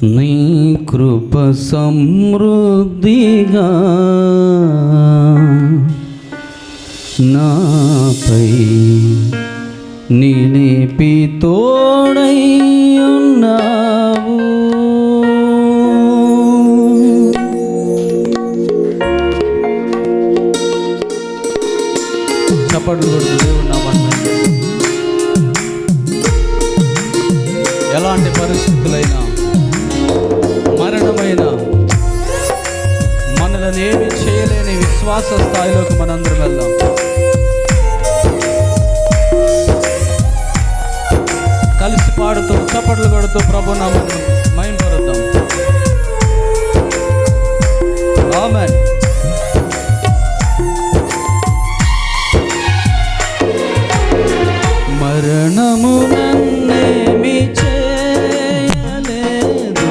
నీ కృప సమృద్ధిగా నాపై నిలిపి తోడై ఉన్నావు. చప్పట్లు కొడుతూ దేవుడు నామమున ఎలాంటి పరిస్థితులైనా మరణమైన మనల్ని ఏమి చేయలేని విశ్వాస స్థాయిలోకి మనందరం వెళ్దాం. కలిసి పాడుతూ చప్పట్లు కొడుతూ ప్రభు నామమును మహిమపరుద్దాం. ఆమేన్. మరణము నన్నేమి చేయలేదు,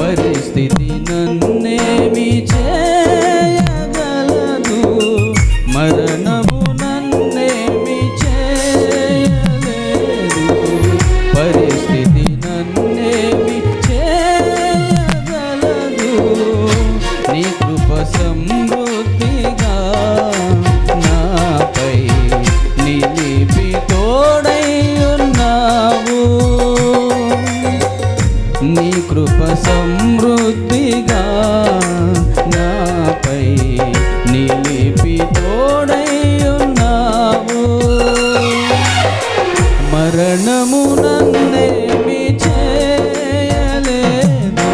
పరిస్థితి నన్నేమి చేయగలదు. మరణము నన్నేమి చేయలేదు, పరిస్థితి నన్నేమి చేయగలదు. నీ కృప సమృద్ధిగా నాపై నిలిపి తోడై ఉన్నావు. నీ కృప సమృద్ధిగా నాపై నిలిపి తోడై ఉన్నావు. మరణము నన్నేమి చేయలేదు,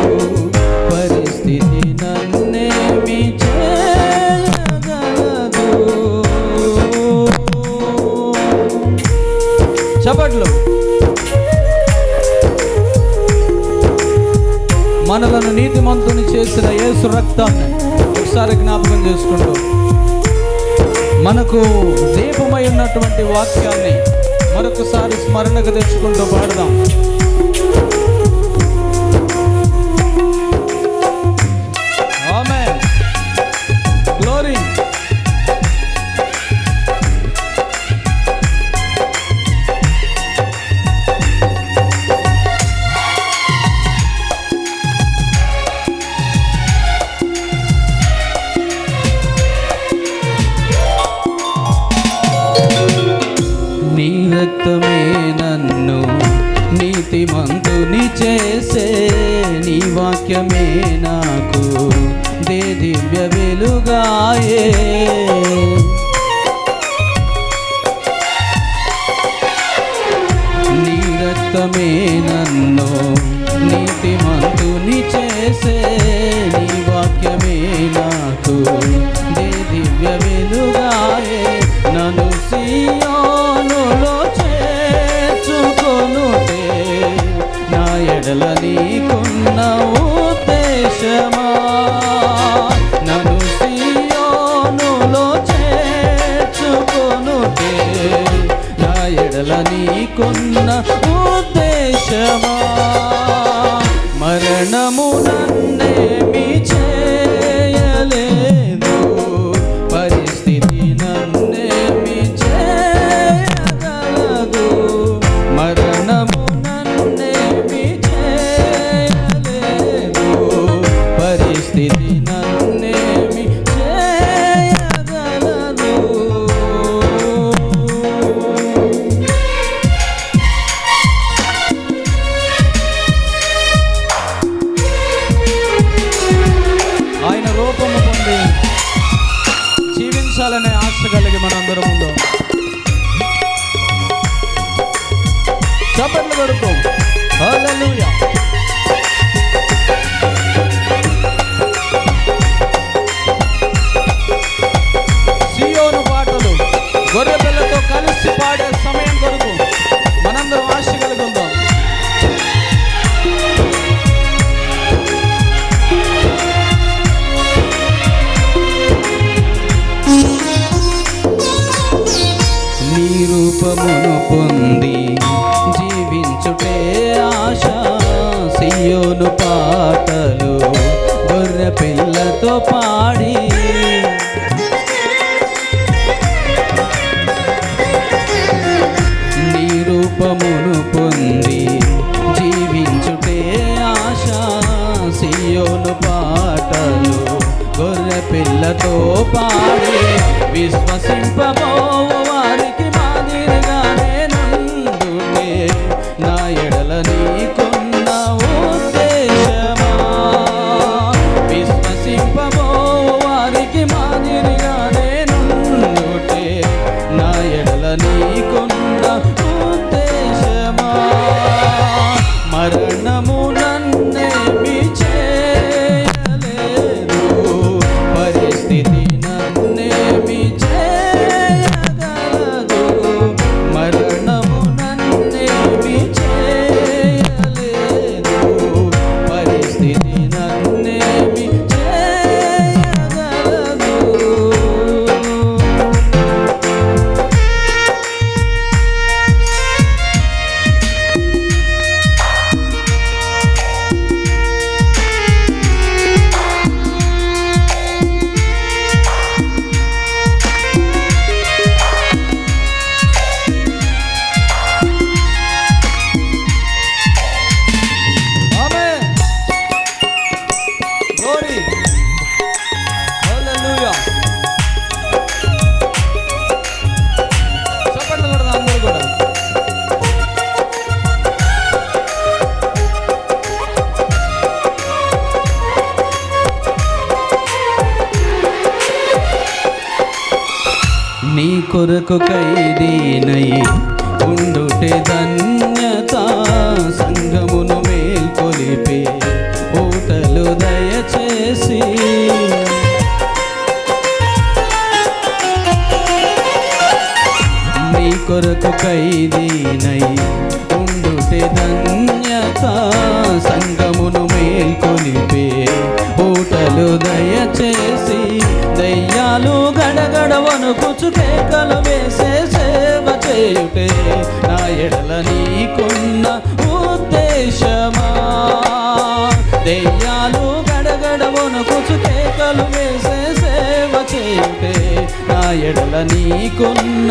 పరిస్థితి నన్నేమి చేయగలదు. చప్పట్లు. మనలను నీతిమంతుని చేసిన యేసు రక్తాన్ని ఒకసారి జ్ఞాపకం చేసుకుంటూ మనకు దీపమై ఉన్నటువంటి వాక్యాన్ని మరొకసారి స్మరణకు తెచ్చుకుంటూ పాడదాం. ఆమేన్. గ్లోరీ. నీ రక్తమే నన్ను నీతిమంతుని చేసే, నీ వాక్యమే నాకు దివ్య వెలుగాయే. నీ రక్తమే నన్ను నీతిమంతుని చేసే, నీ వాక్యమే నాకు దివ్య వెలుగాయే. నన్ను సియోనులో చేర్చుకొనుటే నా ఎడల నీకున్న ఉద్దేశమా. నన్ను సియోనులో చేర్చుకొనుటే నా ఎడల నీకున్న ఉద్దేశమా. మరణము నన్నేమి చేయలేదు, పరిస్థితి నన్నేమి చేయగలదు. మరణము నన్నేమి చేయలేదు, పరిస్థితి నన్నేమి చేయగలదు. ఆయన రూపము పొంది జీవించాలనే ఆశ కలిగి మనందరం ఉందాం. చప్పట్లు కొడుతూ హల్లెలూయా. సియోను పాటలు గొర్రె పిల్లతో కలిసి పాడే సమయం కొరకు మనందరం ఆశ కలిగి ఉందాం. నీ రూపమును పొంది జీవించుటే ఆశ. సియోను పాటలు గొర్రె పిల్లతో పాడి, నీ రూపమును పొంది జీవించుటే ఆశ. సియోను పాటలు గొర్రె పిల్లతో పాడి విశ్వసింపబోవు వారికి మాదిరిగానే నందునే నా ఎడల నీకున్న ఉద్దేశమా. విశ్వసింపబోవు వారికి మాదిరిగానే నందుటే నా ఎడల నీకున్న ఉద్దేశమా. మరణము నన్నేమి చేయలేదు, పరిస్థితి నన్నేమి చేయగలదు. మరణము నన్నేమి చేయలేదు, పరిస్థితి నన్నేమి చేయగలదు. నీ కొరకు ఖైదీనై ఉండుటే ధన్యత. సంఘమును మేల్కొలిపి ఊటలు దయచేసి నీ కొరకు ఖైదీనై ఉండుటే ధన్యత. సంఘమును మేల్కొలిపి ఊటలు దయచేసి దయ్యాలు గడగడ వణుకుచు కేకలు వేసే సేవ చేయుటే నా ఎడల నీకున్న ఉద్దేశమా. దయ్యాలు గడగడ వణుకుచు కేకలు వేసే సేవ చేయుటే నా ఎడల నీకున్న